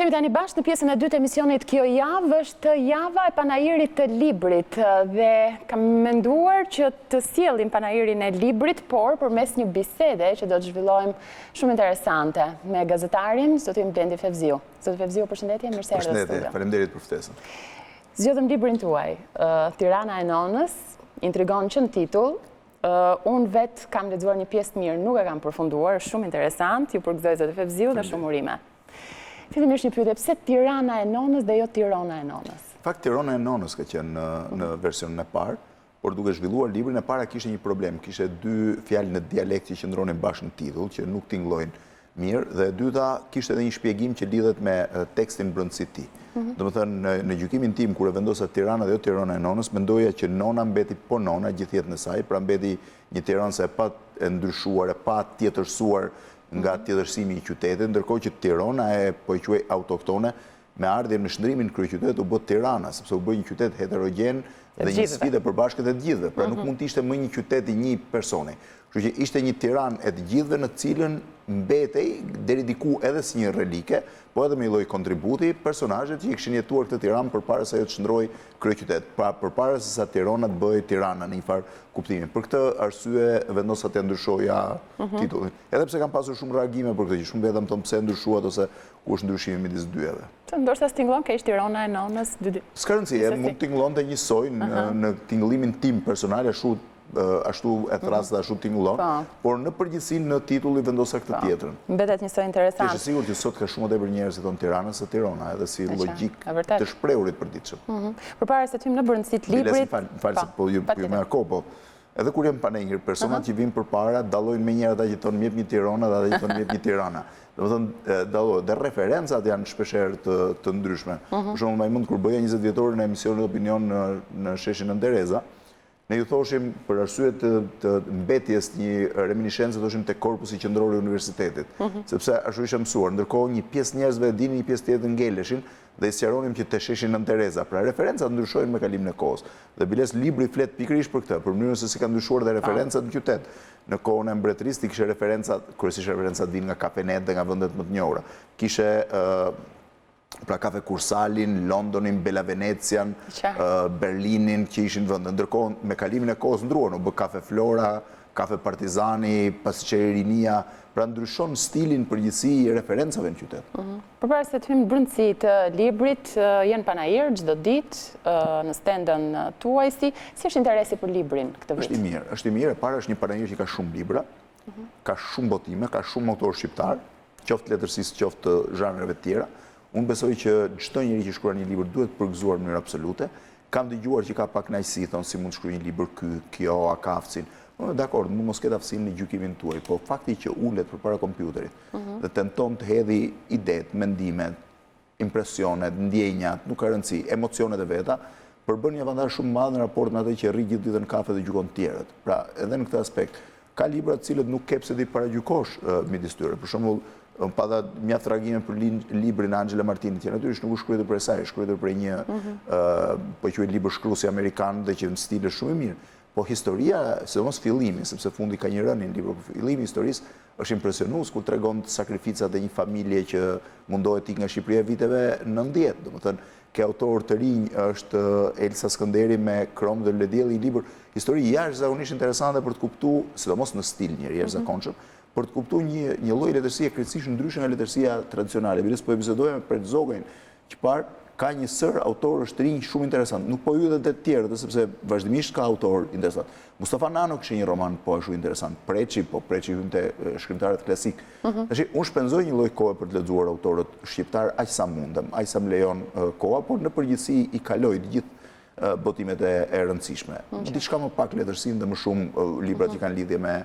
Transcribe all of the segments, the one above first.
Themi tani bashkë në pjesën e dytë emisionit Kjo javë është java e panairit të librit dhe kam menduar që të sjellim panairin e librit, por përmes një bisede që do të zhvillojmë shumë interesante me gazetarin zotin Blendi Fevziu. Zoti Fevziu, përshëndetje, mirë se erdhët në studio. Përshëndetje, faleminderit për ftesën. Zgjodhëm librin tuaj, Tirana e Nonës, intrigon që në titull. Unë vetë kam lexuar një pjesë të mirë, nuk e kam përfunduar, shumë interesant, ju përgëzoj zoti Fevziu dhe shumë urime. Fillimisht një pyetje, pse Tirana e Nonës dhe jo Tirana e Nonës? Fakt Tirana e Nonës ka qenë në versionin e parë, por duke zhvilluar librin e para kishte një problem, kishte dy fjalë në dialekt që qëndronin bashkë në titull, që nuk tingëllojnë mirë, dhe e dyta kishte edhe një shpjegim që lidhet me tekstin brendësi të tij. Domethënë në gjykimin tim kur e vendosa Tirana dhe jo Tirana e Nonës, mendoja që nona mbeti po nona gjithë jetën e saj, pra mbeti një Tiranë se pa e ndryshuar, e pa tjetërsuar nga tjetërsimi i qytetit, ndërkohë që Tirana e po e quaj autoktone, me ardhjen në shndrimin në kryeqytet u bë Tirana, sepse u bë një qytet heterogjen dhe një sfidë e përbashkët e të gjithëve, pra nuk mund të ishte më një qytet i një personi. Kështu që ishte një Tiranë e të gjithëve në cilën mbetej deri diku edhe si një relike, po edhe me një lloj kontributi personazhet që i kishin jetuar këtë Tiranë përpara se ajo të shndroi kryeqytet, pra përpara se sa Tirana të bëhej Tirana në një farë kuptimi. Për këtë arsye vendosa të ndryshoja titullin. Edhe pse kam pasur shumë reagime për këtë, që shumë vetëm thonë pse ndryshuat ose ku është ndryshimi midis dyve. Ndoshta stingëllon keq Tirana e Nonës dy. S'ka rëndësi, mund tingëllonte njësoj në tingëllimin tim personal ashtu e thrasë dhe ashtu tingëllon, por në përgjithësi në titull i vendosa këtë tjetrën. Mbetet njësoj interesant. Ishte sigurt që sot ka shumë më tepër njerëz që thonë Tirana se Tirana, edhe si logjik të shprehurit përditshëm. Përpara se të hyjmë në brendësitë të librit. Falë se po ju më ako, edhe kur jam panegër, personat që vinë përpara dallojnë me njëra ata që thonë jep një Tirana dhe ata që thonë jep një Tirana. Domethënë dallojnë dhe referencat janë shpeshherë të ndryshme. Për shembull, më mund kur bëja 20 vjetorin në emisionin Opinion në sheshin Ndereza, ne ju thoshim për arsye të mbetjes një reminiscencë thoshim te korpusi qendror i universitetit, sepse ashtu ishte mësuar, ndërkohë një pjesë njerëzve e dinin, një pjesë tjetër ngeleshin dhe i sqaronim që te sheshin Ndereza, pra referencat ndryshojnë me kalimin e kohës. Dhe biles libri flet pikërisht për këtë, për mënyrën se si kanë ndryshuar dhe referencat në qytet. Në kohën e mbretërisë kishte referencat, kryesisht referencat vinë nga kafenet dhe nga vendet më të njohura. Kishte pra kafe Kursalin, Londonin, Bella Venecian, Berlinin që ishin vende. Ndërkohë me kalimin e kohës ndruan, u bë kafe Flora, kafe Partizani, pasqerinia, pra ndryshon stilin përgjithësi i referencave në qytet. Përpara se të hyjmë në brendësi të librit, janë panair çdo ditë në stendën tuaj, si është interesi për librin këtë vit? Është i mirë, e para është një panair që ka shumë libra, ka shumë botime, ka shumë autorë shqiptar, qoftë letërsisë, qoftë zhanreve të tjera. Unë besoj që çdo njeri që shkruan një libër duhet përgëzuar në mënyrë absolute. Kam dëgjuar që ka pak kënaqësi, thonë si mund të shkruaj një libër kjo, a ka aftësinë. Dakor, nuk mos ketë aftësinë në gjykimin tuaj, po fakti që ulet përpara kompjuterit dhe tenton të hedhë idetë, mendimet, impresionet, ndjenjat, nuk ka rëndësi, emocionet e veta, përbën një avantazh shumë madh në raport me atë që rri gjithë ditën në kafe dhe gjykon të tjerët. Pra, edhe në këtë aspekt, ka libra të cilët nuk kepse ti paragjykosh midis tyre. Për shembull, pa dha mjaft reagime për librin e Angela Martinit, që natyrisht nuk u shkruajtur për saj, shkruajtur për një po quhet libër shkruesi amerikan dhe që në stil është shumë i mirë. Po historia, sidomos fillimi, sepse fundi ka një rënë në libër, por fillimi i historisë është impresionues kur tregon sakrificat e një familje që mundohet të ikë nga Shqipëria viteve 90. Domethënë, ke autor të rinj është Elsa Skënderi me Krom dhe Ledielli, një libër histori jashtëzakonisht interesante për të kuptuar, sidomos në stil njëri jashtëzakonshëm, për të kuptuar një lloj letërsie krejtësisht ndryshe nga letërsia tradicionale. Biles po episodoja me Pretzogën, që parë ka një sër autorësh të rinj shumë interesant. Nuk po hyn edhe të tjerë, sepse vazhdimisht ka autor interesant. Mustafa Nano kishte një roman po ashtu interesant. Preçi hynte shkrimtarët klasik. Tash unë shpenzoj një lloj kohe për të lexuar autorët shqiptar aq sa mundem, aq sa më lejon koha, por në përgjithësi i kaloj të gjithë botimet e rëndësishme. Diçka më pak letërsinë dhe më shumë librat që kanë lidhje me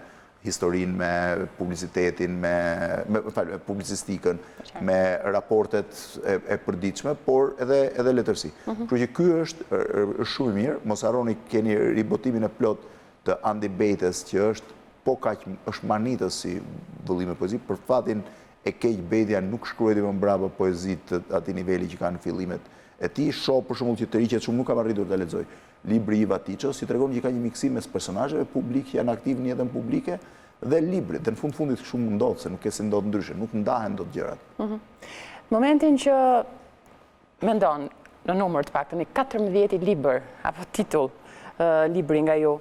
historinë, me publicitetin, me publicistikën, me raportet e përditshme, por edhe letërsi. Kështu që ky është shumë i mirë. Mos harroni keni ribotimin e plot të Andi Bejtes, që është po kaq është manitës si vëllime poezi, për fatin e keq Bejtja nuk shkruajti më mbrapa poezitë atij niveli që kanë fillimet e tij. Shoh për shembull që të riqet shumë nuk kam arritur ta lexoj libri i Vatiços, si tregon që ka një miksim mes personazheve publik që janë aktiv në jetën publike dhe librit, dhe në fundit shumë ndodhë, se nuk e si ndodhë ndryshe, nuk ndahen do të gjërat. Momentin që mendon në numër të paktën 14 libër apo titull libri nga ju,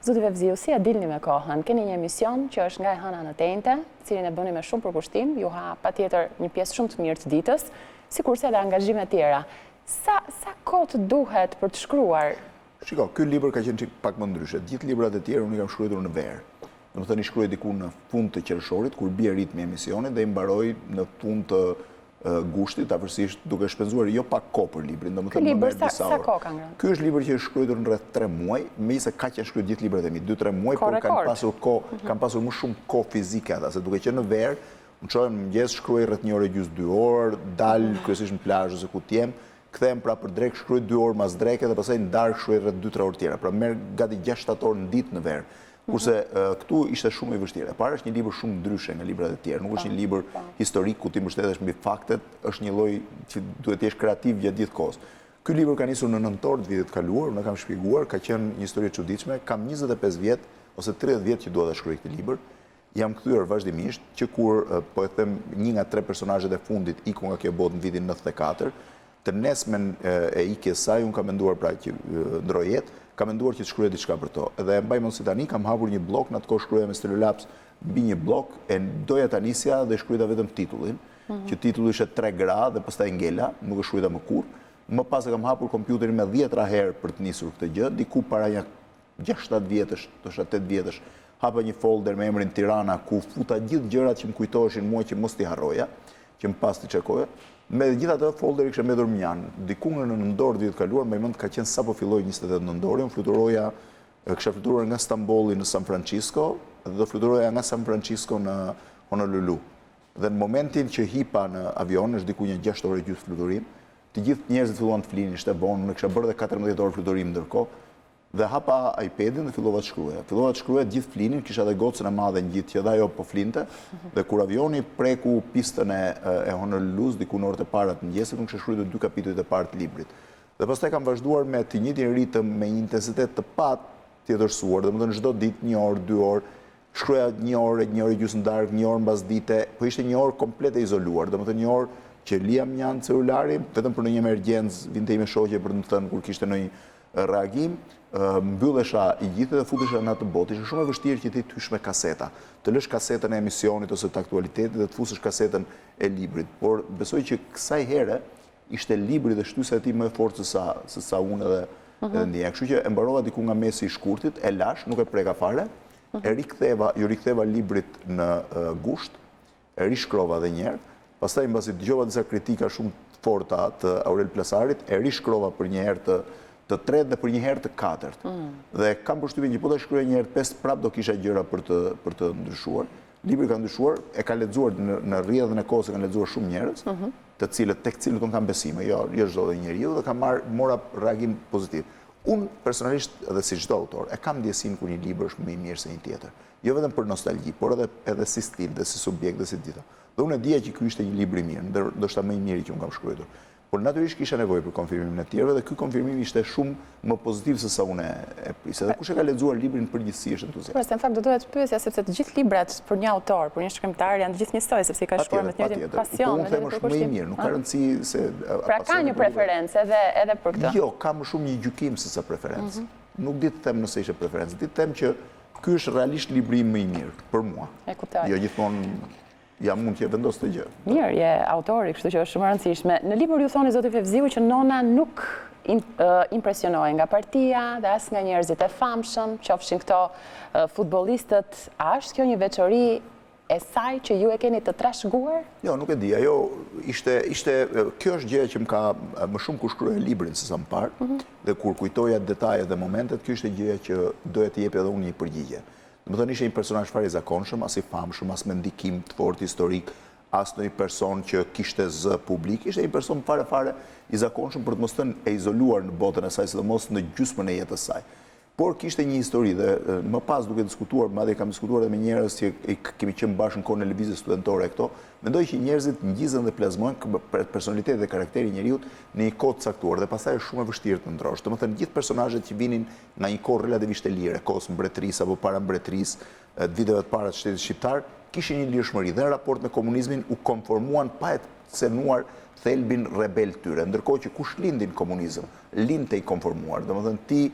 zoti Vevziu, si ja dilni me kohën? Keni një emision që është nga e hëna në tente, cilin e bëni me shumë përkushtim, ju ha patjetër një pjesë shumë të mirë të ditës, sikurse edhe angazhime tjera. Sa kohë të duhet për të shkruar? Shiko, ky libër ka qenë pak më ndryshe. Gjithë librat e tjerë unë i kam shkruar në verë. Domethënë i shkruaj diku në fund të qershorit, kur bie ritmi i emisionit dhe i mbaroj në fund të gushtit, afërsisht duke shpenzuar jo pak kohë për librin, domethënë më merr disa orë. Sa kohë ka ngrënë? Ky është libër që është shkruar në rreth 3 muaj, megjithëse kaq janë shkruar gjithë librat e mi, 2-3 muaj, por kanë pasur më shumë kohë fizike ata, se duke qenë në verë, unë çohem në mëngjes, shkruaj rreth 1 orë gjys 2 orë, dal kryesisht në plazh ose ku të jem, kthehem pra për drek, shkruaj 2 orë mas dreke dhe pastaj në darkë shkruaj rreth 2-3 orë tjera. Pra merr gati 6-7 orë në ditë në verë. Kurse këtu ishte shumë i vështirë. E para është një libër shumë ndryshe nga librat e tjerë. Nuk është një libër historik ku ti mbështetesh mbi faktet, është një lloj që duhet të jesh kreativ gjatë gjithë kohës. Ky libër ka nisur në nëntor të vitit kaluar, unë kam shpjeguar, ka qenë një histori e çuditshme. Kam 25 vjet ose 30 vjet që dua ta shkruaj këtë libër. Jam kthyer vazhdimisht që kur po e them një nga 3 personazhet e fundit iku nga kjo botë në vitin 94, të nesmen e ikjes saj unë kam menduar pra që ndroi jetë, kam menduar që të shkruaj diçka për to. Edhe mbaj mend se tani kam hapur një blog, në atë kohë shkruaja me Stelulaps mbi një blog, e doja ta nisja dhe shkruajta vetëm titullin, që titulli ishte 3 gra dhe pastaj ngela, nuk e shkruajta më kurrë. Më pas e kam hapur kompjuterin me 10 herë për të nisur këtë gjë, diku para një 6-7 vjetësh, ndoshta 8 vjetësh, hapa një folder me emrin Tirana ku futa gjithë gjërat që më kujtoheshin mua që mos t'i harroja, që më pas t'i çekoja. Me gjithë ato folderi kishte mbetur mjan. Diku në nëndor vitit kaluar, më mend ka qenë sapo filloi 28 nëndori, unë fluturoja, kisha fluturuar nga Stambolli në San Francisco dhe do fluturoja nga San Francisco në Honolulu. Dhe në momentin që hipa në avion, është diku një 6 orë gjysmë fluturim, të gjithë njerëzit filluan të flinin, ishte vonë, unë kisha bërë dhe 14 orë fluturim ndërkohë. Dhe hapa iPadin dhe fillova të shkruaja. Fillova të shkruaja, gjithë flinin, kisha dhe gocën e madhe ngjit që dhe ajo po flinte, dhe kur avioni preku pistën e Honolulus diku në orët e para të mëngjesit, unë kisha shkruar 2 kapitujt e parë të librit. Dhe pastaj kam vazhduar me të njëjtin ritëm me një intensitet të patjetërsuar, domethënë çdo ditë 1 orë, 2 orë, shkruaja 1 orë gjysmë darkë, 1 orë mbas dite, po ishte 1 orë komplete izoluar, domethënë 1 orë që liam janë celularin, vetëm për në një emergjencë, vinte ime shoqe për të thënë kur kishte ndonjë reagim, mbyllesha i gjithë dhe futesha në atë botë. Ishte shumë e vështirë që ti të hysh me kaseta, të lësh kasetën e emisionit ose të aktualitetit dhe të fusësh kasetën e librit. Por besoj që kësaj here ishte libri dhe shtysa e tij më e fortë se sa unë edhe ndjeja. Kështu që e mbarova diku nga mesi i shkurtit, e lash, nuk e preka fare, ju riktheva librit në gusht, e rishkrova edhe një herë, pastaj mbasi dëgjova disa kritika shumë të forta të Aurel Plasarit, e rishkrova për një herë të tretë dhe për një herë të katërt. Dhe kam përshtypjen që po ta shkruaj një herë të pestë, prap do kisha gjëra për të ndryshuar. Libri ka ndryshuar, e ka lexuar në rrjedhën e kohës, e kanë lexuar shumë njerëz, tek cilët unë kam besime, jo çdo njeriu, dhe mora reagim pozitiv. Unë personalisht, edhe si çdo autor, e kam ndjesinë kur një libër është më i mirë se një tjetër. Jo vetëm për nostalgji, por edhe si stil, dhe si subjekt, dhe si gjitha. Dhe unë e dija që ky ishte një libër i mirë, ndoshta më i miri që unë kam shkruar. Por natyrisht kisha nevojë për konfirmimin e tjerëve dhe ky konfirmim ishte shumë më pozitiv se sa unë e prisja. Dhe kush e ka lexuar librin përgjithësi është entuziast. Por se në fakt do doja të pyesja sepse të gjithë librat për një autor, për një shkrimtar janë të gjithë njësoj sepse i ka shkruar me të njëjtin pasion. Unë them është më i mirë, nuk ka rëndësi se pra ka një preferencë edhe për këtë. Jo, ka më shumë një gjykim se sa preferencë. Nuk di të them nëse ishte preferencë, di të them që ky është realisht libri më i mirë për mua. E kuptoj. Jo gjithmonë ja mund që vendos të gjë. Mirë, je autori, kështu që është shumë e rëndësishme. Në libër ju thoni zoti Vevziu që nona nuk impresionohen nga partia dhe as nga njerëzit e famshëm, qofshin këto futbollistët. A është kjo një veçori e saj që ju e keni të trashëguar? Jo, nuk e di. Ajo kjo është gjëja që më ka më shumë kur shkruaj librin se sa më parë, dhe kur kujtoja detajet dhe momentet, kjo ishte gjëja që doja të jep edhe unë një përgjigje. Domethënë ishte një personazh fare i zakonshëm, as i famshëm, as me ndikim të fortë historik, as në një person që kishte zë publik, ishte një person fare i zakonshëm për të mos thënë e izoluar në botën e saj, sidomos në gjysmën e jetës saj. Por kishte një histori dhe më pas duke diskutuar, madje kam diskutuar edhe me njerëz që kemi qenë bashkë në kohën e lëvizjes studentore këto, mendoj që njerëzit ngjizën dhe plazmojnë personalitetin dhe karakteri e njeriut në një kohë të caktuar dhe pastaj është shumë e vështirë të ndrosh. Domethënë gjithë personazhet që vinin nga një kohë relativisht e lirë, kohës mbretërisë apo para mbretërisë, të viteve të para të shtetit shqiptar, kishin një lirshmëri dhe në raport me komunizmin u konformuan pa e cenuar thelbin rebel tyre, ndërkohë që kush lindin komunizëm, lindte i konformuar. Domethënë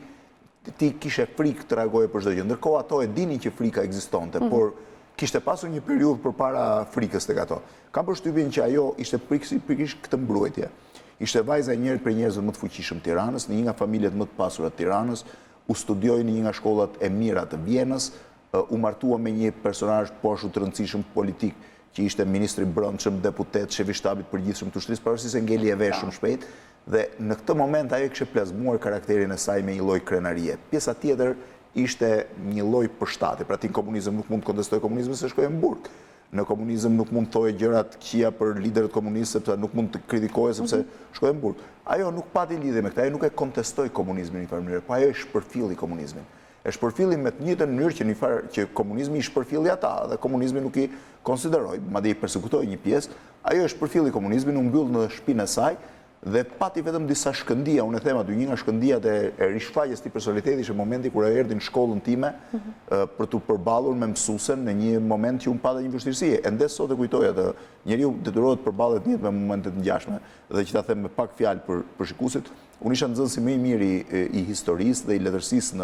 ti kishe frikë të reagoje për çdo gjë. Ndërkohë ato e dinin që frika ekzistonte, por kishte pasur një periudhë përpara frikës tek ato. Kam përshtypjen që ajo ishte pikërisht këtë mbrojtje. Ishte vajza e njërit prej njerëzve më të fuqishëm të Tiranës, në një nga familjet më të pasura të Tiranës, u studioi në një nga shkollat e mira të Vjenës, u martua me një personazh poshtë të rëndësishëm politik, që ishte ministri i brendshëm, deputet, shefi i shtabit përgjithshëm të ushtrisë, pavarësisht se ngeli e vesh shumë shpejt. Dhe në këtë moment ajo kishte plazmuar karakterin e saj me një lloj krenarie. Pjesa tjetër ishte një lloj përshtatje. Pra ti në komunizëm nuk mund të kontestoj komunizmin se shkoi në burg. Në komunizëm nuk mund të thoje gjëra të këqija për liderët komunistë sepse nuk mund të kritikoje sepse shkoi në burg. Ajo nuk pati lidhje me këtë, ajo nuk e kontestoi komunizmin në një farë mënyrë, po ajo e shpërfilli komunizmin. E shpërfilli me të njëjtën mënyrë që komunizmi i shpërfilli ata dhe komunizmi nuk i konsideroi, madje i persekutoi një pjesë. Ajo e shpërfilli komunizmin, u mbyll në shtëpinë e saj dhe pati vetëm disa shkëndija, unë e them aty, një nga shkëndijat e rishfaqjes të personalitetit ishte momenti kur ajo erdhi në shkollën time për të përballur me mësuesen në një moment që unë pata një vështirësi. Ende sot e kujtoj atë, njeriu detyrohet të përballet njëtë me momente të ngjashme, dhe që ta them me pak fjalë për shikuesit, unë isha nxënësi më i miri i historisë dhe i letërsisë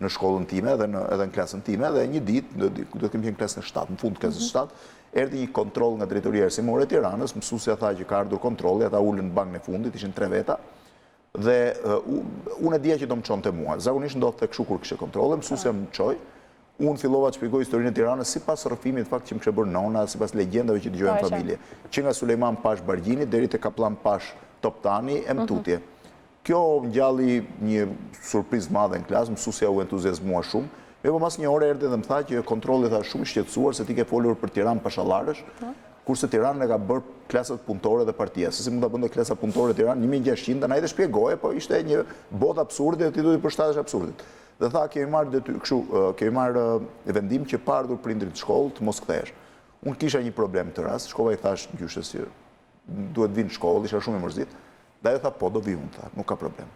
në shkollën time edhe në klasën time, dhe një ditë, do të kemi qenë klasën e 7, në fund të klasës 7, erdhi një kontroll nga drejtoria arsimore e Tiranës, mësuesja tha që ka ardhur kontrolli, ata ulën në bankën e fundit, ishin 3 veta, dhe unë e dija që do më çonte mua. Zakonisht ndodhte kështu kur kishte kontrolle, mësuesja më çoi. Unë fillova të shpjegoj historinë e Tiranës sipas rrëfimit fakt që më kishte bërë nona, sipas legjendave që dëgjojmë në familje. Që nga Sulejman Pash Bargjini deri te Kaplan Pash Toptani e Mtutje. Kjo ngjalli një surprizë madhe në klasë, mësuesja u entuziazmua shumë. Po pas një ore erdhi dhe më tha që kontrolli tha shumë shqetësuar se ti ke folur për Tiranë pashallarësh, kurse Tirana e ka bërë klasat punëtore dhe partia. Se si mund ta bënte klasa punëtore Tiranë 1600, ana ai të shpjegoje, po ishte një botë absurde dhe ti duhet të përshtatesh absurdit. Dhe tha kemi marrë vendim që pa ardhur prindrit në shkollë të mos kthehesh. Unë kisha një problem të rast, shkova i thash gjyshes që duhet vinë në shkollë, isha shumë i mërzit. Dhe ajo tha po, do vi unë, tha, nuk ka problem.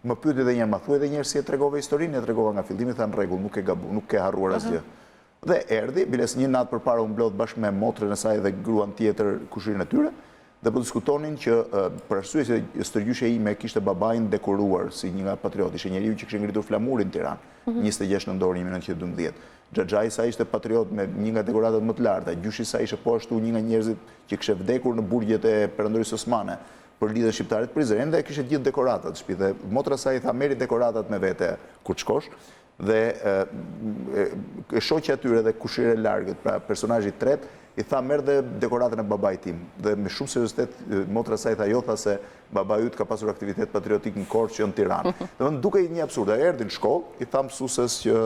Më pyeti edhe njërë, ma thuaj edhe njërë si e tregove historinë, e tregova nga fillimi, tha në rregull, nuk ke harruar asgjë. Dhe erdhi, biles një natë përpara u mblodh bashkë me motrën e saj dhe gruan tjetër kushirin e tyre, dhe po diskutonin që për arsye se stërgjyshe ime kishte babain dekoruar si një nga patriot, ishte njeriu që kishte ngritur flamurin në Tiranë, 26 nëntor 1912. Xhaxhai sa ishte patriot me një nga dekoratat më të larta, gjyshi sa ishte po ashtu një nga njerëzit që kishte vdekur në burgjet e Perandorisë Osmane për lidhjen shqiptare të Prizren dhe kishte gjithë dekoratat në shtëpi dhe motra sa i tha merri dekoratat me vete kur të shkosh dhe shoqja e tyre dhe kushire e largët, pra personazhi i tretë i tha merr dhe dekoratën e babait tim dhe me shumë seriozitet motra sa i tha jo, tha se babai yt ka pasur aktivitet patriotik në Korçë në Tiranë. Domethënë duke një absurd, ai erdhi në shkollë, i tha mësueses që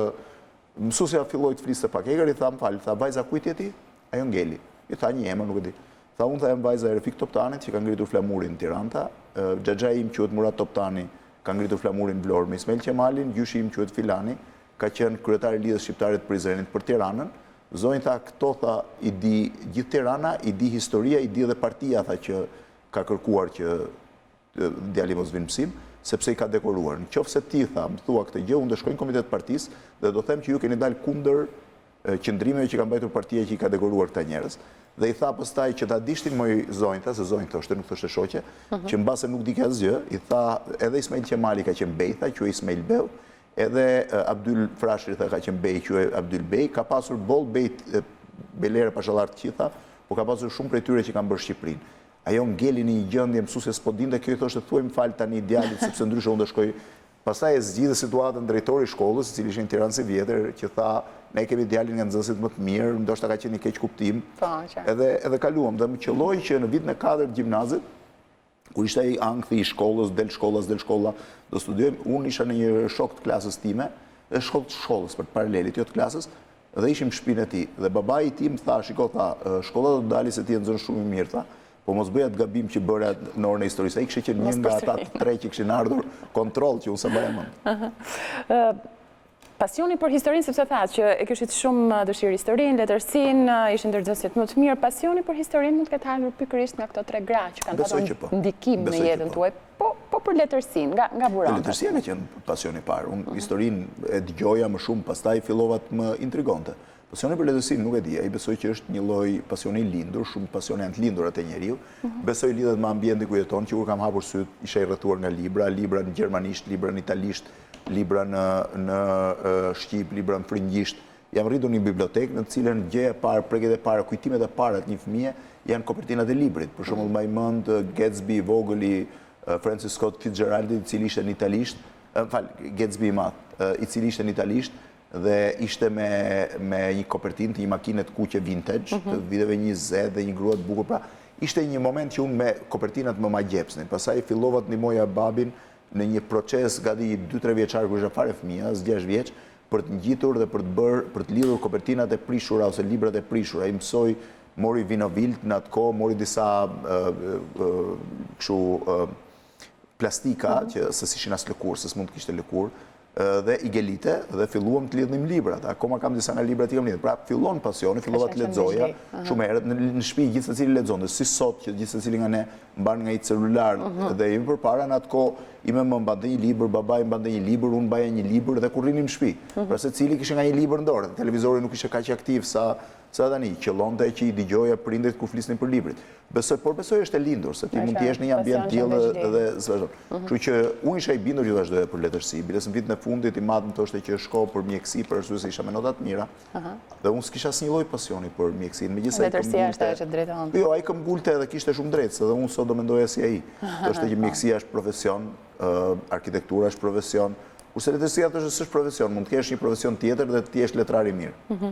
mësuesja filloi të fliste pak egar, i tha më fal, tha vajza kujt je ti? Ajo ngeli. I tha një emër, nuk e di. Tha unë jam vajza e Refik Toptanit që ka ngritur flamurin në Tiranë. Xhaxhai im quhet Murat Toptani, ka ngritur flamurin në Vlorë me Ismail Qemalin, gjyshi im quhet Filani, ka qenë kryetari i lidhjes shqiptare të Prizrenit për Tiranën. Zonjë tha këto tha i di gjithë Tirana, i di historia, i di edhe partia tha që ka kërkuar që djali mos vinë mësim, sepse i ka dekoruar. Nëse ti tha më thua këtë gjë, unë do shkoj në komitet partisë dhe do them që ju keni dalë kundër qëndrimeve që ka mbajtur partia që i ka dekoruar këta njerëz. Dhe i tha pastaj që ta dishtin moj zonjta, se zonjë thoshte, nuk thoshte shoqe, që mbase nuk di asgjë, i tha edhe Ismail Qemali ka qenë bej, tha, quhej Ismail Beu, edhe Abdyl Frashri tha ka qenë bej, quhej Abdyl Bej, ka pasur boll bej belere pashallar të gjitha, po ka pasur shumë prej tyre që kanë bërë Shqipërinë. Ajo ngeli në një gjendje mësuesja s'po dinte, kjo i thoshte thuaj më fal tani djalit sepse ndryshe unë do shkoj. Pastaj e zgjidhë situatën drejtori i shkollës, i cili ishte në Tiranë si vjetër, që tha ne kemi djalin nga nxënësit më të mirë, ndoshta ka qenë një keq kuptim. Edhe kaluam dhe më qelloi që në vitin e 4 të gjimnazit, kur ishte ai ankthi i shkollës, del shkolla, do studiojmë, unë isha në një shok të klasës time, shok të shkollës për të paralelit, jo të klasës, dhe ishim në shtëpinë e tij. Dhe babai i tim tha, shiko tha, shkolla do të dalë se ti je nxënës shumë i mirë tha. po mos bëja të gabim që bëra në orën e historisë. Ai kishte qenë një nga ata tre që kishin ardhur kontroll që unë sa bëja mend. Pasioni për historinë, sepse tha që e kishit shumë dëshirë historinë, letërsinë, ishin ndërgjegjësit më të mirë. Pasioni për historinë mund të ketë ardhur pikërisht nga këto tre gra që kanë pasur ndikim në jetën tuaj, po për letërsinë, nga buronat. Letërsia ka qenë pasioni i parë. Unë historinë e dëgjoja më shumë, pastaj fillova të më intrigonte. Pasioni për letërsinë nuk e di, ai besoj që është një lloj pasioni i lindur, shumë pasione janë të lindur atë njeriu. Besoj lidhet me ambientin ku jeton, që kur kam hapur syt, isha i rrethuar nga libra në gjermanisht, libra në italisht, libra në shqip, libra në frëngjisht. Jam rritur në një bibliotekë në të cilën gjëja e parë, prekjet e para, kujtimet e para të një fëmije janë kopertinat e librit. Për shembull, mbaj mend Gatsby i vogël i Francis Scott Fitzgerald, i cili ishte në italisht, Gatsby i madh, i cili ishte në italisht dhe ishte me një kopertinë të një makine të kuqe vintage, të viteve 20 dhe një grua të bukur. Pra, ishte një moment që unë me kopertinat më ma gjepsnin. Pastaj fillova të ndihmoja babin në një proces gati 2-3 vjeçar kur isha fare fëmijë, as 6 vjeç, për të ngjitur dhe për të lidhur kopertinat e prishura ose librat e prishura. Ai mësoi, mori vinovilt në atë kohë, mori disa kështu plastika që se s'ishin as lëkurë, se s'mund të kishte lëkurë, dhe igelite dhe filluam të lidhnim librat. Akoma kam disa nga librat që kam lidhur. Pra fillon pasioni, fillova të lexoja shumë herë në shtëpi gjithë secili lexonte, si sot që gjithë secili nga ne mban nga një celular dhe jemi përpara në atë kohë ime më mbante një libër, babai mbante një libër, unë mbaja një libër dhe kur rinim në shtëpi. Pra secili kishte nga një libër në dorë. Televizori nuk ishte kaq aktiv sa tani, qëllonte që i dëgjoja prindërit kur flisnin për librit. Besoj është e lindur, se ti mund të jesh në një ambient tillë dhe s'vazhdon. Kështu që unë isha i bindur që vazhdoja për letërsi. Biles në vitin e fundit i madh më thoshte që shko për mjekësi për arsye se isha me nota të mira. Dhe unë s'kisha asnjë lloj pasioni për mjekësinë, megjithëse letërsia është ajo që drejton. Jo, ai këmbgulte dhe kishte shumë drejtë, se dhe unë sot do mendoja si ai. Thoshte që mjekësia është profesion, arkitektura është profesion. Kurse letërsia është profesion, mund të kesh një profesion tjetër dhe të jesh letrar i mirë.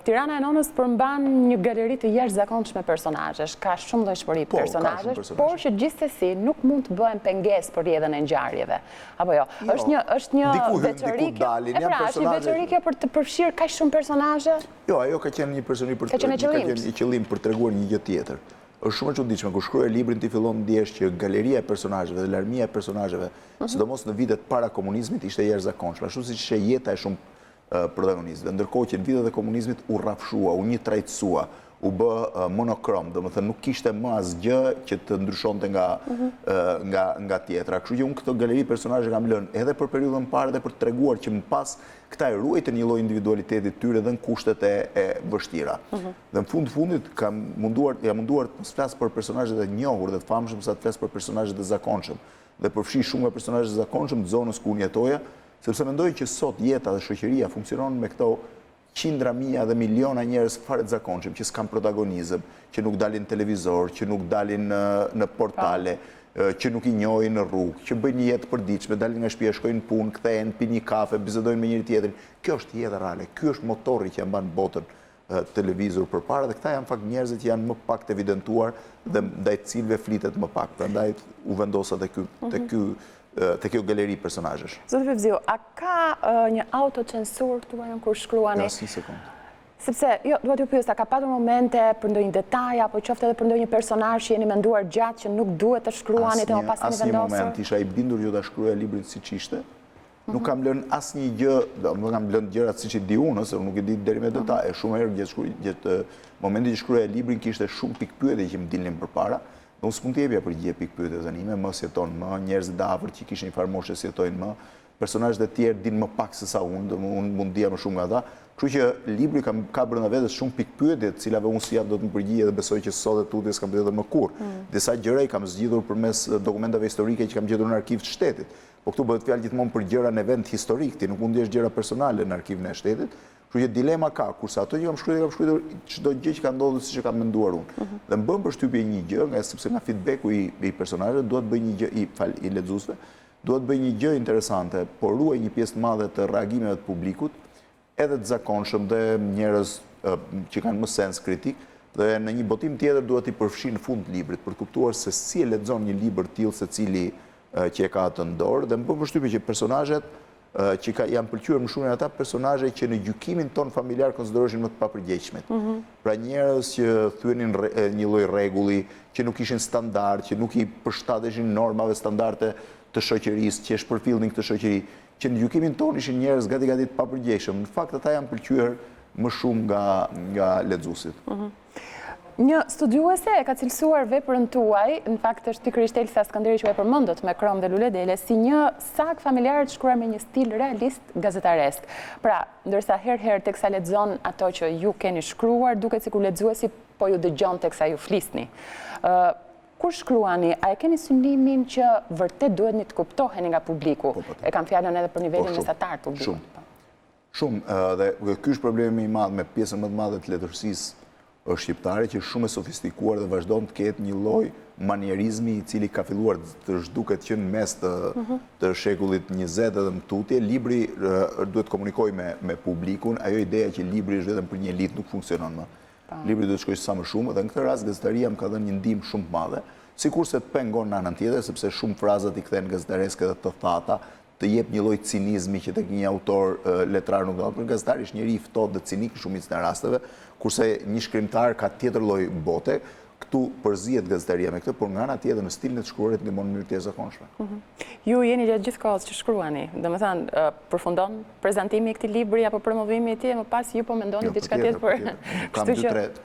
Tirana e Nonës përmban një galeri të jashtëzakonshme personazhesh, ka shumë llojshmëri personazhesh, por që gjithsesi nuk mund të bëhen pengesë për rrjedhën e ngjarjeve. Apo jo, është një veçorike për të përfshirë kaq shumë personazhe? Jo, ajo ka qenë një personi për qëllim për treguar një gjë tjetër. Është shumë e çuditshme kur shkruaj librin ti fillon të ndjesh që galeria e personazheve dhe larmia e personazheve, sidomos në vitet para komunizmit, ishte jashtëzakonshme, ashtu siç ishte jeta e shumë protagonistëve. Ndërkohë që në vitet e komunizmit u rrafshua, u një trajtësua, u bë monokrom, domethënë nuk kishte më asgjë që të ndryshonte nga tjetra. Kështu që unë këto galeri personazhe kam lënë edhe për periudhën parë dhe për të treguar që më pas këta e ruajtën një lloj individualiteti të tyre dhe në kushtet e vështira. Dhe në fundit jam munduar të mos flas për personazhet e njohur dhe të famshëm sa të flas për personazhet e zakonshëm. Dhe përfshi shumë nga personazhet e zakonshëm të zonës ku unë jetoja, sepse mendoj që sot jeta dhe shoqëria funksionon me këto qindra mijë dhe miliona njerëz fare të zakonshëm që s'kan protagonizëm, që nuk dalin në televizor, që nuk dalin në portale, që nuk i njohin në rrugë, që bëjnë një jetë përditshme, dalin nga shtëpia, shkojnë në punë, kthehen, pinë një kafe, bisedojnë me njëri tjetrin. Kjo është jeta reale, ky është motori që mban botën televizor përpara dhe këta janë fakt njerëzit që janë më pak të evidentuar dhe ndaj të cilëve flitet më pak. Prandaj u vendosa te kjo galeri personazhesh. Zoti Fevziu, a ka një autocensur tuaj kur shkruani? Asnjë sekond. Sepse, jo, duhet ju pyes, a ka patur momente për ndonjë detaj apo qoftë edhe për ndonjë personazh që jeni menduar gjatë që nuk duhet të shkruani dhe më pas jeni vendosur? Asnjë moment isha i bindur që ta shkruaja librin siç ishte. Nuk kam lënë asnjë gjë, nuk kam lënë gjërat siç i di unë, se unë nuk e di deri me detaje. Shumë herë gjatë momentit që shkruaja librin kishte shumë pikpyetje që më dilnin përpara. Unë s'mund të jepja përgjigje pikpyetjeve tani, më sjeton më, njerëzit e afërt që kishin një farë moshe sjetojnë më, personazhet e tjerë dinë më pak se sa unë mund dija më shumë nga ata. Kështu që libri ka brenda vetes shumë pikpyetje, të cilave unë si jap do të më përgjigje dhe besoj që sot e tutje s'kam përgjigje më kurrë. Disa gjëra i kam zgjidhur përmes dokumentave historike që kam gjetur në arkiv të shtetit. Po këtu bëhet fjalë gjithmonë për gjëra në event historik, ti nuk mund të jesh gjëra personale në arkivin e shtetit. Kështu që dilema ka, kurse ato që kam shkruar çdo gjë që ka ndodhur siç e kam menduar unë. Dhe më bën përshtypje një gjë, sepse nga feedbacku i personazheve duhet bëj një gjë i lexuesve, duhet bëj një gjë interesante, por ruaj një pjesë të madhe të reagimeve të publikut, edhe të zakonshëm dhe njerëz që kanë më sens kritik, dhe në një botim tjetër duhet i përfshi në fund të librit për të kuptuar se si e lexon një libër tillë secili që e ka atë në dorë, dhe më bën përshtypje që personazhet që janë pëlqyer më shumë ata personazhe që në gjykimin ton familjar konsideroheshin më të papërgjegjshmet. Pra njerëz që thyenin një lloj rregulli, që nuk ishin standard, që nuk I përshtateshin normave standarde të shoqërisë, që shpërfillnin këtë shoqëri, që në gjykimin ton ishin njerëz gati të papërgjegjshëm. Në fakt ata janë pëlqyer më shumë nga lexuesit. Një studiuese e ka cilësuar veprën tuaj, në fakt është pikërisht Elsa Skënderi që e përmendët me Krom dhe Luledele, si një sak familjar të shkruar me një stil realist gazetaresk. Pra, ndërsa herë teksa lexon ato që ju keni shkruar, duket sikur lexuesi po ju dëgjon teksa ju flisni. Kur shkruani, a e keni synimin që vërtet duhet një të kuptoheni nga publiku? E kam fjalën edhe për nivelin mesatar të publikut. Shumë, dhe ky është problemi I madh me pjesën më të madhe të letërsisë shqiptare, që është shumë e sofistikuar dhe vazhdon të ketë një lloj manierizmi I cili ka filluar të zhduket që në mes të shekullit 20 edhe më tutje. Libri duhet të komunikojë me publikun, ajo ideja që libri është vetëm për një elitë nuk funksionon më. Libri duhet të shkojë sa më shumë, dhe në këtë rast gazetaria më ka dhënë një ndihmë shumë të madhe, sikurse të pengon në anën tjetër, sepse shumë frazat I kthen gazetareske dhe të thata, të jep një lloj cinizmi që tek një autor letrar nuk do. Për gazetari është njëri I ftohtë dhe cinik në shumicën e rasteve, kurse një shkrimtar ka tjetër lloj bote. Këtu përzihet gazetaria me këtë, por nga ana tjetër në stilin e të shkruarit ndihmon në mënyrë të jashtëzakonshme. Ju jeni gjatë gjithë kohës që shkruani, domethënë përfundon prezantimi I këtij libri apo promovimi I tij, më pas ju po mendoni diçka tjetër për.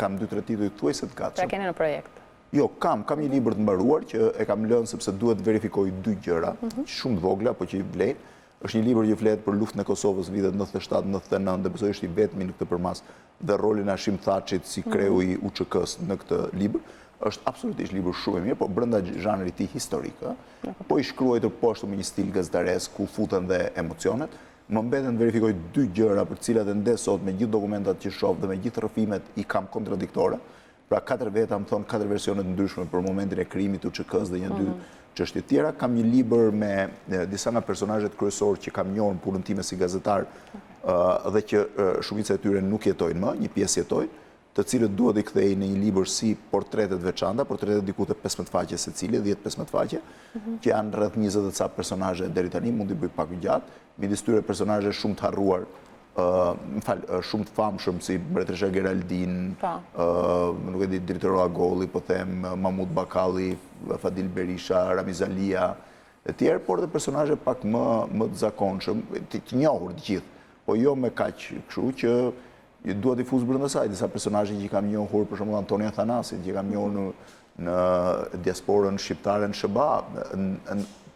Kam 2-3 titull thuajse të gatshëm. Pra keni në projekt. Jo, kam një libër të mbaruar që e kam lënë sepse duhet verifikoj 2 gjëra, shumë të vogla, po që I vlejnë. Është një libër që flet për luftën e Kosovës vitet 97-99, dhe besoj është I vetmi në këtë përmas, dhe rolin e Hashim Thaçit si kreu I UÇK-s në këtë libër. Është absolutisht libër shumë I mirë, po brenda zhanrit I tij historik, po I shkruar poshtë me një stil gazetaresk ku futen dhe emocionet. Më mbeten të verifikoj 2 gjëra për të cilat ende sot me gjithë dokumentat që shoh dhe me gjithë rrëfimet I kam kontradiktore. Pra 4 veta më thonë 4 versionet ndryshme për momentin e krijimit të UÇK-s dhe 1-2 çështje tjera. Kam një libër me disa nga personazhet kryesorë që kam njohur punën time si gazetar dhe që shumica e tyre nuk jetojnë më, një pjesë jetojnë, të cilët duhet I kthej në një libër si portretet veçanta, portretet diku të 15 faqe secili, 10-15 faqe, që janë rreth 20 ca personazhe deri tani, mund t'i bëj pak më gjatë, midis tyre personazhe shumë të harruar, shumë të famshëm si Mbretëresha Geraldin, nuk e di Dritëro Agolli, po them Mahmud Bakalli, Fadil Berisha, Ramiz Alia, e tjerë, por dhe personazhe pak më të zakonshëm, të njohur të gjithë, po jo me kaq kështu që duhet I fuz brenda saj. Disa personazhe që I kam njohur, për shembull Antoni Athanasit, që I kam njohur në diasporën shqiptare në SBA,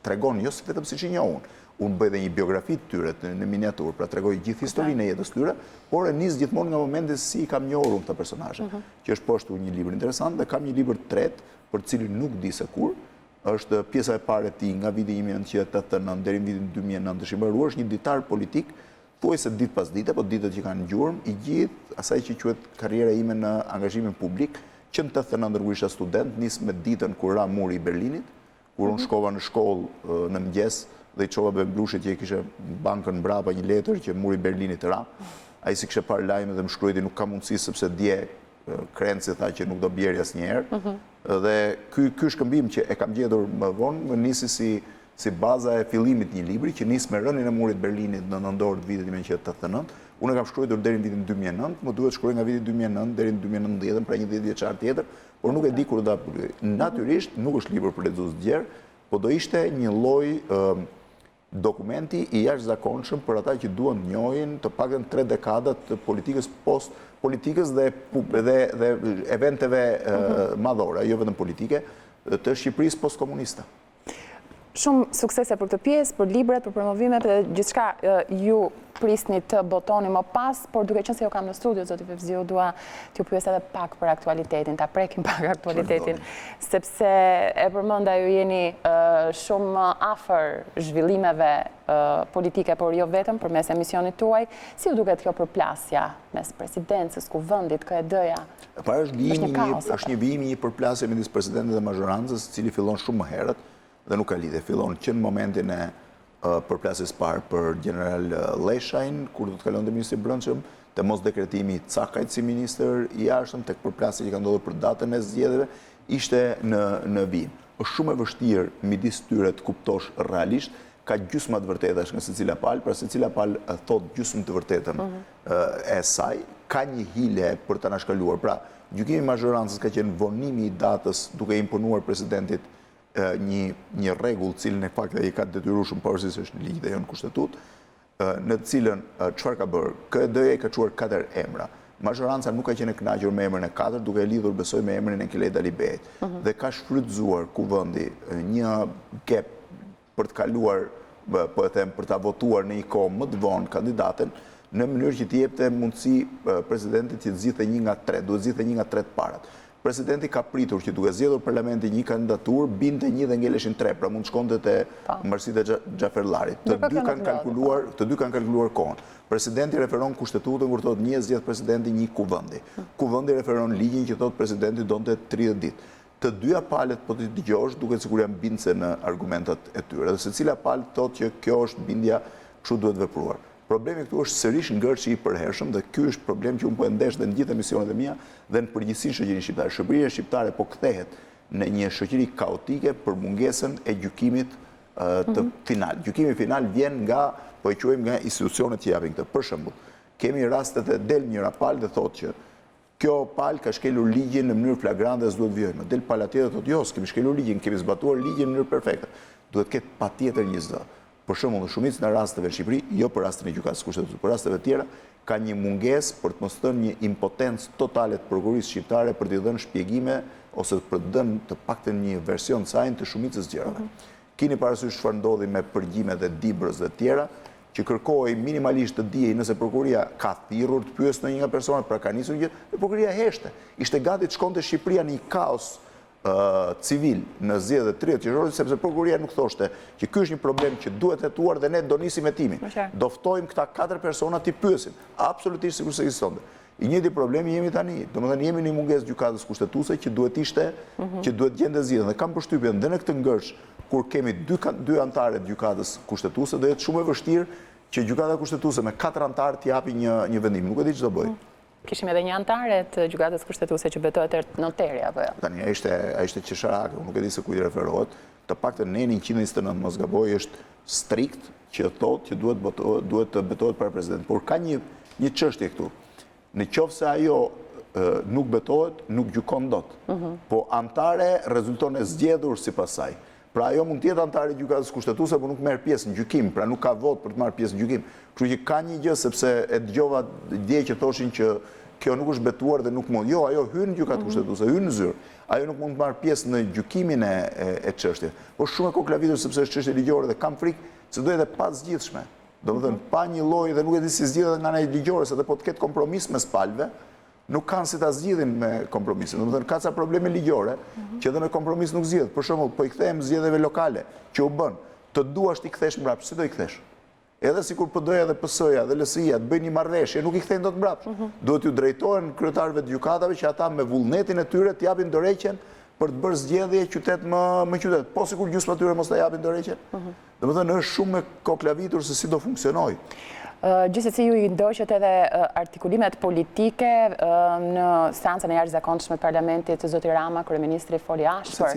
tregon jo vetëm siç I njohun. Unë bëj dhe një biografi të tyre në miniaturë, pra tregoj gjithë historinë e jetës tyre, por e nis gjithmonë nga momenti si kam njohur këta personazhe, që është poshtu një libër interesant, dhe kam një libër të tretë, për cilin nuk di se kur, është pjesa e parë e tij nga viti 1989 deri në vitin 2009, është I mbaruar, është një ditar politik, thuajse ditë pas dite, po ditët që kanë ngjurmë, I gjithë asaj që quhet karriera ime në angazhimin publik, që në 89 kur isha student, nis me ditën kur ra muri I Berlinit, kur unë shkova në shkollë në mëngjes, dhe I çova Bemblushit që I kishe bankën mbrapa një letër që muri Berlinit ra. Ai si kishe parë lajmet dhe më shkruajti nuk ka mundësi sepse dje Krenci tha që nuk do bjerë asnjëherë. Dhe ky shkëmbim që e kam gjetur më vonë më nisi si baza e fillimit një libri që nis me rënien e murit Berlinit në nëntor të vitit 1989. Unë e kam shkruar deri në vitin 2009, më duhet shkruaj nga viti 2009 deri në 2019, pra një 10 vjeçar tjetër, por nuk e di kur do ta publikoj. Natyrisht nuk është libër për lexues të gjerë, po do ishte një lloj dokumenti I jashtëzakonshëm për ata që duan të njohin të paktën 3 dekadat të politikës dhe eventeve madhore, jo vetëm politike, të Shqipërisë postkomuniste. Shumë suksese për këtë pjesë, për libret, për promovimet dhe gjithçka ju prisni të botoni më pas, por duke qenë se jo kam në studio, zoti Fevziu, dua t'ju pyes edhe pak për aktualitetin, ta prekim pak aktualitetin, sepse e përmenda ju jeni shumë afër zhvillimeve politike, por jo vetëm përmes emisionit tuaj. Si ju duket kjo përplasja mes presidencës, kuvendit, KED-ja? Para është një vijim, një përplasje midis presidentit dhe mazhorancës, I cili fillon shumë më herët dhe nuk ka lidhje. Fillon që në momentin e përplasjes parë për general Leshajn, kur do të kalonte ministri I Brendshëm, te mos dekretimi I Cakajt si ministër I jashtëm, tek përplasja që ka ndodhur për datën e zgjedhjeve, ishte në vijim. Është shumë e vështirë midis tyre të kuptosh realisht, ka gjysma të vërtetash nga secila palë, pra secila palë thot gjysmë të vërtetën e saj, ka një hile për të nashkaluar. Pra, gjykimi mazhorancës ka qenë vonimi i datës duke imponuar presidentit një rregull cilën e fakti ai ka detyruar pavarësisht është në ligj dhe jo në kushtetut, në të cilën çfarë ka bërë? KD-ja ka çuar 4 emra. Mazhoranca nuk ka qenë e kënaqur me emrin e 4, duke lidhur besoj me emrin e Keled Alibejit. Dhe ka shfrytzuar kuvendi një gap për të kaluar, po e them, për ta votuar në një kohë më të vonë kandidaten, në mënyrë që t'i jepte mundësi presidentit që të zgjidhte 1 nga 3, duhet zgjidhte 1 nga 3 të parat. Presidenti ka pritur që duke zgjedhur parlamenti një kandidaturë, binte 1 dhe ngeleshin 3, pra mund shkonte te Marsit e Xhaferllarit. Të dy kanë kalkuluar kohën. Presidenti referon kushtetutën kur thotë një zgjedh presidenti një kuvendi. Kuvendi referon ligjin që thotë presidenti donte 30 ditë. Të dyja palët po të dëgjosh duket sikur janë bindse në argumentat e tyre. Dhe secila palë thotë që kjo është bindja, kështu duhet vepruar. Problemi këtu është sërish ngërçi i përhershëm dhe ky është problem që unë po e ndesh dhe në gjithë emisionet e mia dhe në përgjithësi shoqërinë shqiptare. Shoqëria shqiptare po kthehet në një shoqëri kaotike për mungesën e gjykimit të final. Gjykimi final vjen nga, po e quajmë, nga institucionet që japin këtë. Për shembull, kemi rastet e del njëra palë dhe thotë që kjo palë ka shkelur ligjin në mënyrë flagrante dhe s'duhet vijojmë. Del pala tjetër thotë jo, s'kemi shkelur ligjin, kemi zbatuar ligjin në mënyrë perfekte. Duhet ketë patjetër një zë. Për shembull, në shumicën e rasteve në Shqipëri, jo për rastin e gjykatës kushtetuese, për rasteve tjera, ka një mungesë për të mos thënë një impotencë totale të prokurisë shqiptare për t'i dhënë shpjegime ose për të dhënë të paktën një version të saj të shumicës gjërave. Keni parasysh çfarë ndodhi me përgjimet dhe Dibrës dhe tjera, që kërkoi minimalisht të dijej nëse prokuria ka thirrur të pyesë ndonjë nga personat, pra ka nisur gjë, dhe prokuria heshte. Ishte gati të shkonte Shqipëria në një kaos civil në zgjedhjet 30 qershorit, sepse prokuria nuk thoshte që ky është një problem që duhet hetuar dhe ne do nisim hetimin. Do ftojmë këta 4 persona t'i pyesin, absolutisht sikur se ekzistonte. I njëjti problemi jemi tani, domethënë jemi në mungesë gjykatës kushtetuese që duhet ishte, që duhet gjente zgjidhjen. Dhe kam përshtypjen dhe në këtë ngërç, kur kemi 2 antarë të gjykatës kushtetuese, do jetë shumë e vështirë që gjykata kushtetuese me 4 antarë t'i japi një vendim. Nuk e di ç'do bëj. Kishim edhe një antare të gjykatës kushtetuese që betohet noteri apo jo? Tani ai ishte qesharak, nuk e di se kujt i referohet. Të paktën neni 129 mos gaboj është strikt që thotë që duhet të betohet para presidentit. Por ka një çështje këtu. Në qoftë se ajo nuk betohet, nuk gjykon dot. Po antare rezulton e zgjedhur sipas saj. Pra ajo mund të jetë antare e gjykatës kushtetuese, por nuk merr pjesë në gjykim, pra nuk ka vot për të marrë pjesë në gjykim. Kështu që ka një gjë, sepse e dëgjova dje që thoshin që kjo nuk është betuar dhe nuk mund. Jo, ajo hyn në gjykatë kushtetuese, hyn në zyrë. Ajo nuk mund të marrë pjesë në gjykimin e çështjes. Por shumë e koklavitur sepse është çështje ligjore dhe kam frikë se do jetë pa zgjidhshme. Domethënë pa një lloj dhe nuk e di si zgjidhet nga ana ligjore, se po të ketë kompromis mes palëve, nuk kanë si ta zgjidhin me kompromisin. Domethënë ka ca probleme ligjore që edhe me kompromis nuk zgjidhet. Për shembull, po i kthehem zgjedhjeve lokale që u bën, të duash ti kthesh mbrapsht, si do i kthesh? Edhe sikur PD-ja dhe PS-ja dhe LSI-ja të bëjnë një marrëveshje, nuk i kthejnë dot mbrapsht. Duhet t'ju drejtohen kryetarëve të gjykatave që ata me vullnetin e tyre të japin dorëheqjen për të bërë zgjedhje qytet më qytet. Po sikur gjysma tyre mos ta japin dorëheqjen. Domethënë është shumë e koklavitur se si do funksionojë. Gjithsesi ju i ndoqët edhe artikulimet politike në seancën e jashtëzakonshme të Parlamentit, zoti Rama, kryeministri, foli ashpër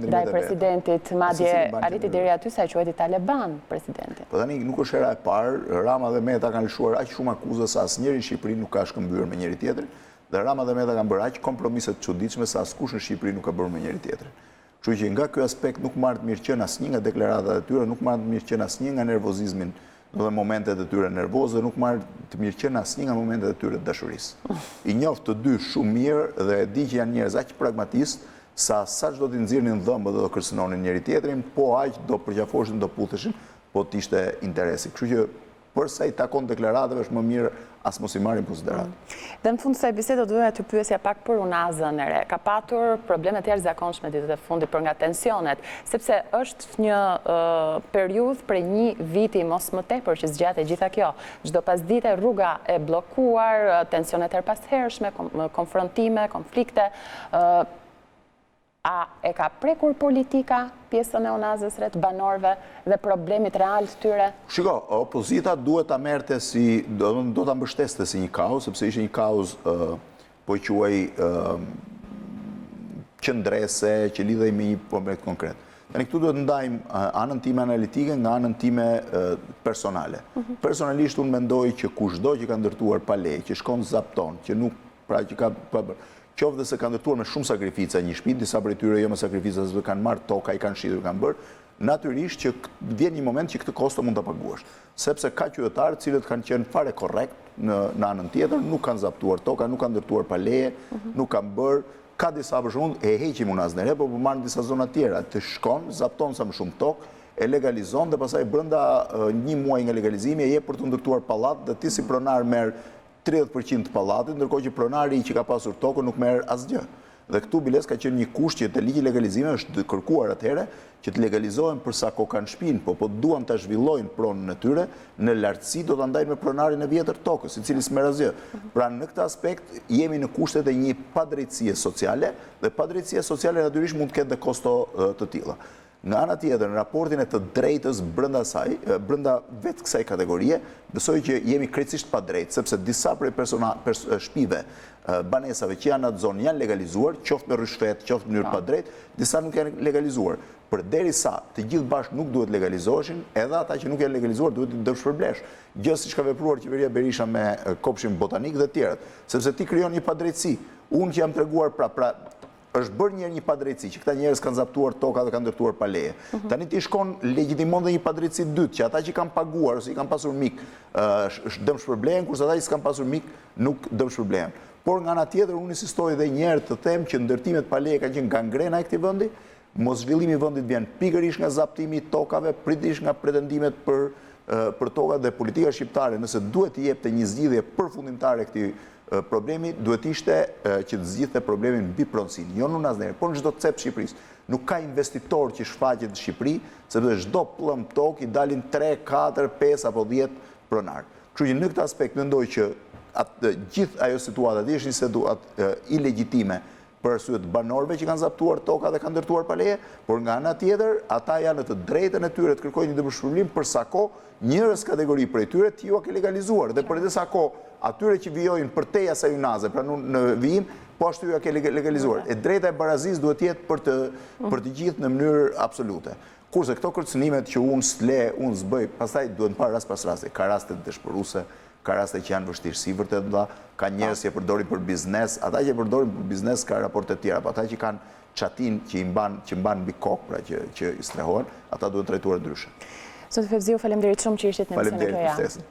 ndaj presidentit, madje arriti deri aty sa e quajti Taliban presidentin. Po tani nuk është hera e parë, Rama dhe Meta kanë lëshuar aq shumë akuza sa asnjëri në Shqipëri nuk ka shkëmbyer me njëri tjetrin, dhe Rama dhe Meta kanë bërë aq kompromise të çuditshme sa askush në Shqipëri nuk ka bërë me njëri tjetrin. Kështu që nga ky aspekt nuk marr të mirëqen asnjë nga deklaratat e tyre, nuk marr të mirëqen asnjë nga nervozizmin dhe momentet e tyre nervoze, nuk marrë të mirëqen asnjë nga momentet e tyre të dashurisë. I njoft të dy shumë mirë dhe e di që janë njerëz aq pragmatistë sa çdo t'i nxirrnin dhëmbët dhe do kërcënonin njëri tjetrin, po aq do përqafoshin, do putheshin, po të ishte interesi. Kështu që përsa i takon deklaratave është më mirë as mos i marrin konsiderat. Dhe në fund të kësaj bisede doja të pyesja pak për UNAZ-ën e re. Ka patur probleme të jashtëzakonshme ditët e fundit për nga tensionet, sepse është një periudhë për një viti mos më tepër që zgjatet gjitha kjo. Çdo pasdite rruga e bllokuar, tensionet erpashershme, konfrontime, konflikte. A e ka prekur politika pjesën e UNAZ-ës re të banorëve dhe problemit real të tyre? Shiko, opozita duhet ta merrte si, do ta mbështeste si një kaos, sepse ishte një kaos, po quaj qëndrese, që lidhej me një problem konkret. Tani këtu duhet ndajmë anën time analitike nga anën time personale. Personalisht unë mendoj që kushdo që ka ndërtuar pa leje, që shkon zapton, që nuk, pra që ka qoftë dhe se ka ndërtuar me shumë sakrifica një shtëpi, disa prej tyre jo me sakrifica se kanë marrë toka, i kanë shitur, kanë bërë, natyrisht që vjen një moment që këtë kosto mund të paguash. Sepse ka qytetarë cilët kanë qenë fare korrekt në anën tjetër, nuk kanë zaptuar toka, nuk kanë ndërtuar pa leje, nuk kanë bërë, ka disa për shumë, e heqim unë asnere, por marrë në disa zona tjera, të shkon, zapton sa më shumë tokë, e legalizon dhe pasaj brenda një muaj nga legalizimi e je për të ndërtuar pallat dhe ti si pronar merë 30% të pallatit, ndërkohë që pronari që ka pasur tokën nuk merë asgjë. Dhe këtu biles ka qenë një kusht që të ligji legalizime është kërkuar atëhere që të legalizohen për sa ko kanë shtëpinë, po duan të zhvillojnë pronën e tyre, në lartësi do të ndajnë me pronarin e vjetër tokës, i cili s'merr asgjë. Pra në këtë aspekt jemi në kushtet e një padrejtësie sociale, dhe padrejtësia sociale natyrisht mund të ketë dhe kosto të tilla. Nga ana tjetër, në raportin e të drejtës brenda saj, brenda vetë kësaj kategorie, besoj që jemi krejtësisht pa drejtë, sepse disa prej shtëpive, banesave që janë atë zonë janë legalizuar, qoftë me rishfet, qoftë në mënyrë pa drejtë, disa nuk janë legalizuar. Përderisa të gjithë bashkë nuk duhet legalizoheshin, edhe ata që nuk janë legalizuar duhet të dëshpërblesh. Gjë siç ka vepruar qeveria Berisha me kopshin botanik dhe tjerët, sepse ti krijon një padrejtësi. Unë që jam treguar është bërë një padrejtësi, që këta njerëz kanë zaptuar toka dhe kanë ndërtuar pa leje. Tani ti shkon legjitimon dhe një padrejtësi dytë, që ata që kanë paguar ose i kanë pasur mik dëmshpërblehen, kurse ata që s'kan pasur mik nuk dëmshpërblehen. Por nga ana tjetër unë insistoj edhe një herë të them që ndërtimet pa leje kanë qenë gangrena e këtij vendi, mos zhvillimi i vendit vjen pikërisht nga zaptimi i tokave, pritisht nga pretendimet për tokat dhe politika shqiptare, nëse duhet të jepte një zgjidhje përfundimtare këtij problemi, duhet ishte që të zgjidhte problemin mbi pronësinë, jo në asnjëherë, por në çdo cep Shqipërisë. Nuk ka investitor që shfaqet në Shqipëri, sepse çdo pllëm tokë i dalin 3, 4, 5 apo 10 pronar. Kështu që në këtë aspekt mendoj që gjithë ajo situata është një situatë ilegjitime për arsye të banorëve që kanë zaptuar toka dhe kanë ndërtuar pa leje, por nga ana tjetër ata janë në të drejtën e tyre të kërkojnë një dëmshpërblim për sa kohë njerëz kategori prej tyre t'ju ke legalizuar dhe për disa kohë atyre që vijojnë për te asaj unaze, pra në vijim, po ashtu ju ke legalizuar. E drejta e barazisë duhet jetë për të gjithë në mënyrë absolute. Kurse këto kërcënimet që unë s'le, unë s'bëj, pastaj duhet parë rast pas rasti, ka raste dëshpëruese, ka raste që janë vështirësi vërtet mëdha, ka njerëz që e përdorin për biznes, ata që e përdorin për biznes ka raporte tjera, po ata që kanë çatin që mban mbi kokë, pra që i strehohen, ata duhet trajtuar ndryshe. Zoti Fevziu, faleminderit shumë që ishit në emisionin e KOJA.